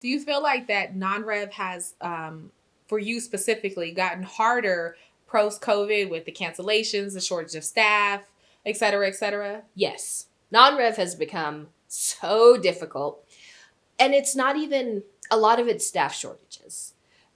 Do you feel like that non-rev has, for you specifically, gotten harder post-COVID with the cancellations, the shortage of staff, et cetera, et cetera? Yes. Non-rev has become so difficult. And it's not even, a lot of it's staff shortages.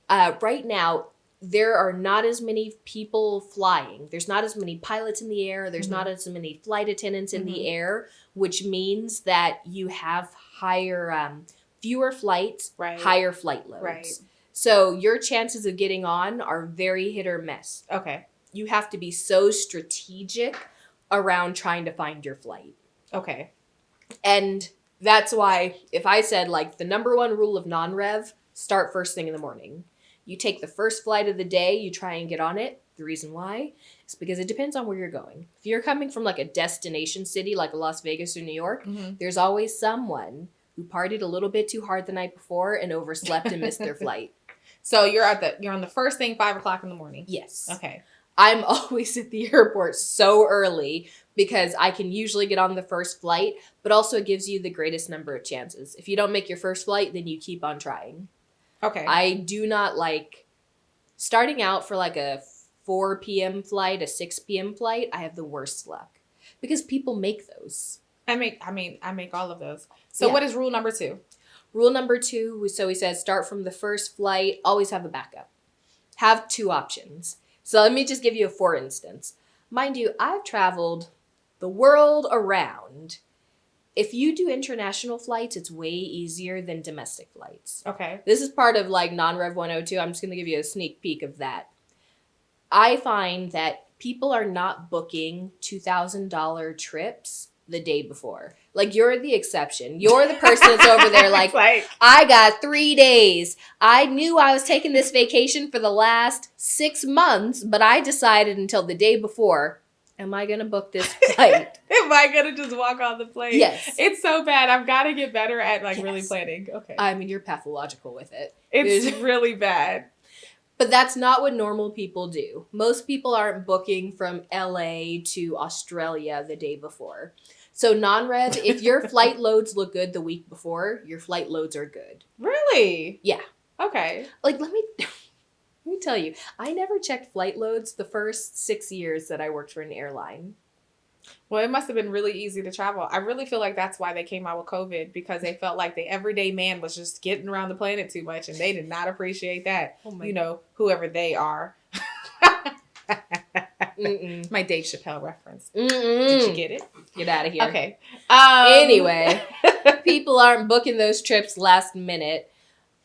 Right now, there are not as many people flying. There's not as many pilots in the air. There's not as many flight attendants in the air, which means that you have fewer flights, higher flight loads. Right. So your chances of getting on are very hit or miss. Okay. You have to be so strategic around trying to find your flight. Okay. And that's why if I said like the number one rule of non-rev, start first thing in the morning. You take the first flight of the day, you try and get on it. The reason why is because it depends on where you're going. If you're coming from like a destination city like Las Vegas or New York, there's always someone who partied a little bit too hard the night before and overslept and missed their flight. So you're on the first thing 5:00 in the morning. Yes. Okay. I'm always at the airport so early because I can usually get on the first flight, but also it gives you the greatest number of chances. If you don't make your first flight, then you keep on trying. Okay. I do not like starting out for like a 4 p.m. flight, a 6 p.m. flight. I have the worst luck because people make those. I make all of those. So what is rule number 2? Rule number 2, so he says start from the first flight, always have a backup. Have 2 options. So let me just give you a for instance. Mind you, I've traveled the world around. If you do international flights, it's way easier than domestic flights. Okay. This is part of like non-rev 102. I'm just going to give you a sneak peek of that. I find that people are not booking $2,000 trips the day before. Like, you're the exception. You're the person that's over there like, I got 3 days. I knew I was taking this vacation for the last 6 months, but I decided until the day before, am I going to book this flight? Am I going to just walk on the plane? Yes. It's so bad. I've got to get better at really planning. Okay. I mean, you're pathological with it. It's really bad. But that's not what normal people do. Most people aren't booking from LA to Australia the day before. So non-rev, if your flight loads look good the week before, your flight loads are good. Really? Yeah. Okay. Like, let me tell you, I never checked flight loads the first 6 years that I worked for an airline. Well, it must have been really easy to travel. I really feel like that's why they came out with COVID, because they felt like the everyday man was just getting around the planet too much, and they did not appreciate that. Oh my God. Whoever they are. My Dave Chappelle reference. Did you get it? Get out of here. Okay. Anyway, people aren't booking those trips last minute.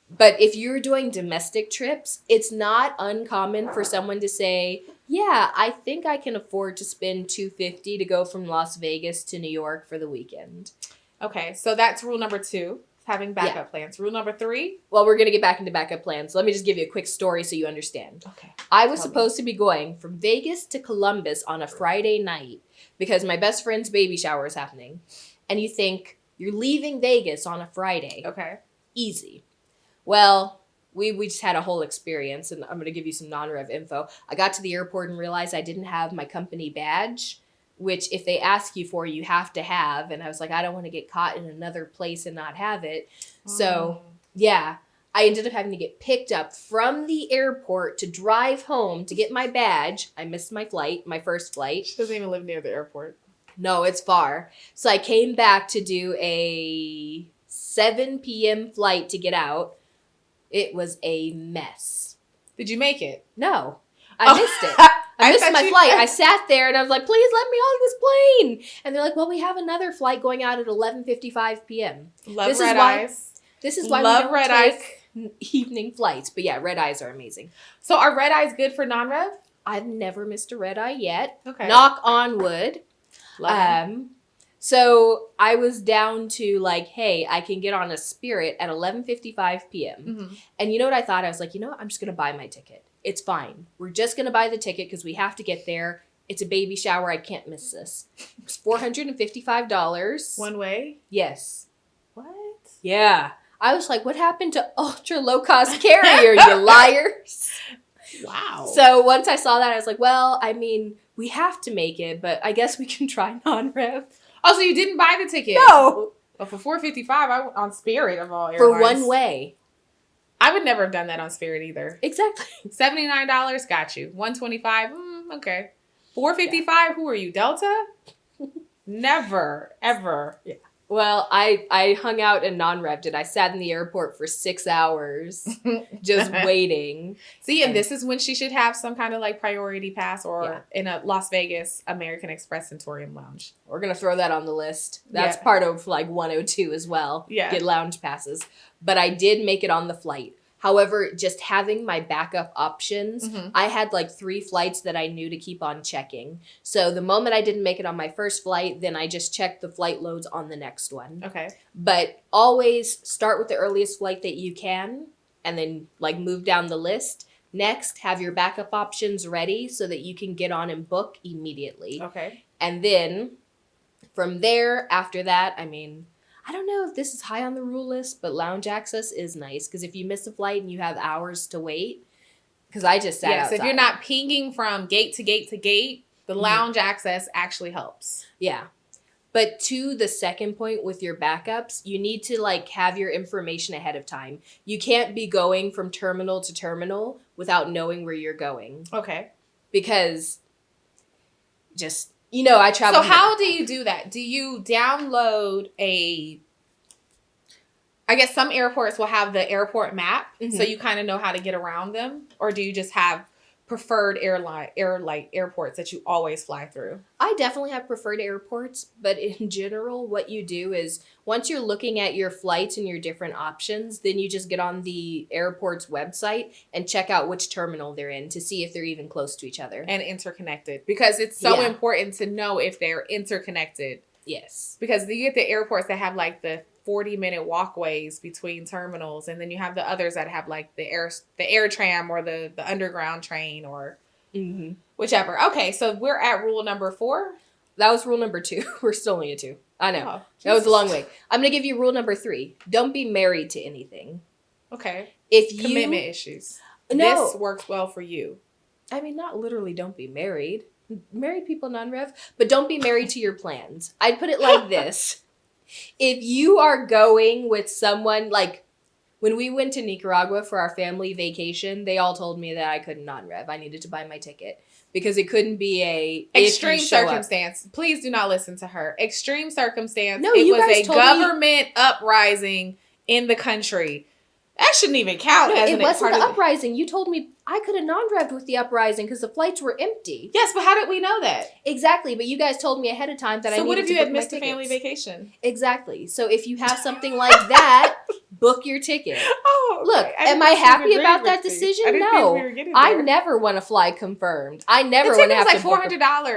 But if you're doing domestic trips, it's not uncommon for someone to say, yeah, I think I can afford to spend $250 to go from Las Vegas to New York for the weekend. Okay, so that's rule number 2, having backup plans. Rule number 3? Well, we're going to get back into backup plans. Let me just give you a quick story so you understand. Okay. I was supposed to be going from Vegas to Columbus on a Friday night because my best friend's baby shower is happening. And you think, you're leaving Vegas on a Friday. Okay. Easy. Well, we just had a whole experience, and I'm going to give you some non-rev info. I got to the airport and realized I didn't have my company badge, which if they ask you for, you have to have. And I was like, I don't want to get caught in another place and not have it. So, yeah, I ended up having to get picked up from the airport to drive home to get my badge. I missed my flight, my first flight. She doesn't even live near the airport. No, it's far. So I came back to do a 7 p.m. flight to get out. It was a mess. Did you make it? No. I missed it. I missed my flight. I sat there and I was like, please let me on this plane. And they're like, well, we have another flight going out at 11:55 p.m. Love red eyes. This is why Love we don't red take evening flights. But yeah, red eyes are amazing. So are red eyes good for non-rev? I've never missed a red eye yet. Okay. Knock on wood. Love So I was down to like, hey, I can get on a Spirit at 11:55 p.m. Mm-hmm. And you know what I thought? I was like, you know what? I'm just going to buy my ticket. It's fine. We're just going to buy the ticket because we have to get there. It's a baby shower. I can't miss this. It's $455. One way? Yes. What? Yeah. I was like, what happened to ultra low cost carrier, you liars? Wow. So once I saw that, I was like, well, I mean, we have to make it, but I guess we can try non-rev. Oh, so you didn't buy the ticket? No. But for $4.55, I went on Spirit of all airlines. For one way. I would never have done that on Spirit either. Exactly. $79, got you. $125, okay. $4.55, who are you, Delta? Never, ever. Yeah. Well, I hung out and non-revved it. I sat in the airport for 6 hours just waiting. See, and this is when she should have some kind of like priority pass or in a Las Vegas American Express Centurion Lounge. We're going to throw that on the list. That's part of like 102 as well. Yeah. Get lounge passes. But I did make it on the flight. However, just having my backup options, I had like 3 flights that I knew to keep on checking. So the moment I didn't make it on my first flight, then I just checked the flight loads on the next one. Okay. But always start with the earliest flight that you can and then like move down the list. Next, have your backup options ready so that you can get on and book immediately. Okay. And then from there, after that, I mean, I don't know if this is high on the rule list, but lounge access is nice because if you miss a flight and you have hours to wait, because I just sat outside. If you're not pinging from gate to gate to gate, the lounge access actually helps. Yeah. But to the second point with your backups, you need to like have your information ahead of time. You can't be going from terminal to terminal without knowing where you're going. Okay. Because just... You know, I travel. So how do you do that? Do you download I guess some airports will have the airport map, so you kind of know how to get around them, or do you just have preferred airports that you always fly through? I definitely have preferred airports, but in general, what you do is once you're looking at your flights and your different options, then you just get on the airport's website and check out which terminal they're in to see if they're even close to each other. And interconnected, because it's so important to know if they're interconnected. Yes. Because you get the airports that have like the 40-minute walkways between terminals, and then you have the others that have like the air tram or the underground train or whichever. Okay, so we're at rule number 4. That was rule number 2. We're still only at 2. I know. Oh, that was a long way. I'm going to give you rule number 3. Don't be married to anything. Okay. If commitment issues. No. This works well for you. I mean, not literally don't be married. Married people non-rev, but don't be married to your plans. I'd put it like this. If you are going with someone, like when we went to Nicaragua for our family vacation, they all told me that I couldn't non-rev. I needed to buy my ticket because it couldn't be a extreme circumstance. Please do not listen to her. Extreme circumstance. No, it you was guys a told government uprising in the country. That shouldn't even count as it wasn't the uprising. You told me I could have non-revved with the uprising because the flights were empty. Yes, but how did we know that? Exactly, but you guys told me ahead of time that I needed to book my tickets. So what if you had missed a family vacation? Exactly. So if you have something like that, book your ticket. Oh, okay. Look, am I happy about that decision? No. I never want to fly confirmed. I never want to have to book. The ticket was like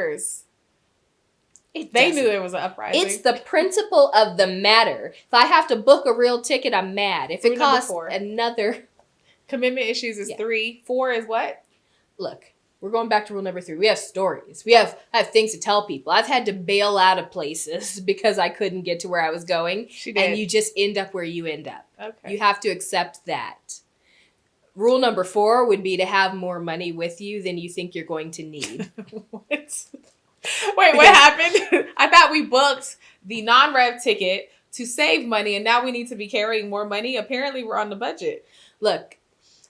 $400. They knew it was an uprising. It's the principle of the matter. If I have to book a real ticket, I'm mad. If it costs another... Commitment issues is 3. 4 is what? Look, we're going back to rule number 3. We have stories. I have things to tell people. I've had to bail out of places because I couldn't get to where I was going. She did. And you just end up where you end up. Okay. You have to accept that. Rule number 4 would be to have more money with you than you think you're going to need. What? Wait, what happened? I thought we booked the non-rev ticket to save money, and now we need to be carrying more money. Apparently, we're on the budget. Look,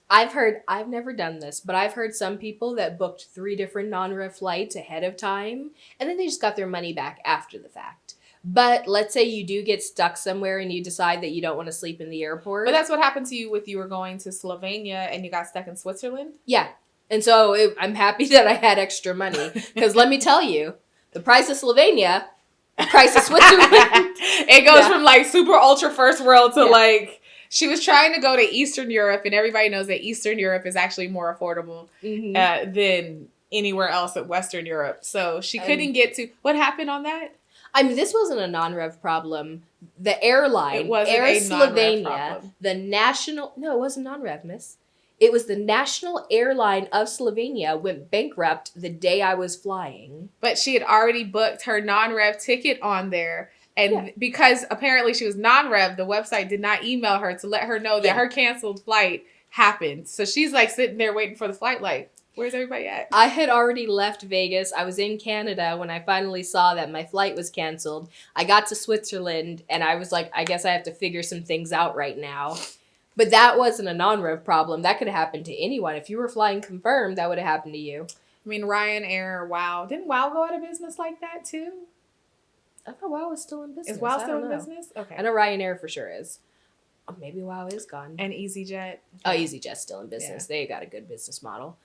I've never done this, but I've heard some people that booked 3 different non-rev flights ahead of time, and then they just got their money back after the fact. But let's say you do get stuck somewhere and you decide that you don't want to sleep in the airport. But that's what happened to you you were going to Slovenia and you got stuck in Switzerland? Yeah. And so I'm happy that I had extra money. Because let me tell you, the price of Slovenia, the price of Switzerland. It goes from like super ultra first world to like, she was trying to go to Eastern Europe, and everybody knows that Eastern Europe is actually more affordable than anywhere else in Western Europe. So she couldn't get to, what happened on that? I mean, this wasn't a non-rev problem. The airline, Air Slovenia, the national, no, it wasn't non-rev, miss. It was the national airline of Slovenia went bankrupt the day I was flying. But she had already booked her non-rev ticket on there. And because apparently she was non-rev, the website did not email her to let her know that her canceled flight happened. So she's like sitting there waiting for the flight like, Where's everybody at? I had already left Vegas. I was in Canada when I finally saw that my flight was canceled. I got to Switzerland and I was like, I guess I have to figure some things out right now. But that wasn't a non-rev problem. That could have happened to anyone. If you were flying confirmed, that would have happened to you. I mean, Ryanair, WoW. Didn't WoW go out of business like that too? I thought WoW was still in business. Is WoW still in business? Okay. I know Ryanair for sure is. Oh, maybe WoW is gone. And EasyJet. Oh, EasyJet's still in business. Yeah. They got a good business model.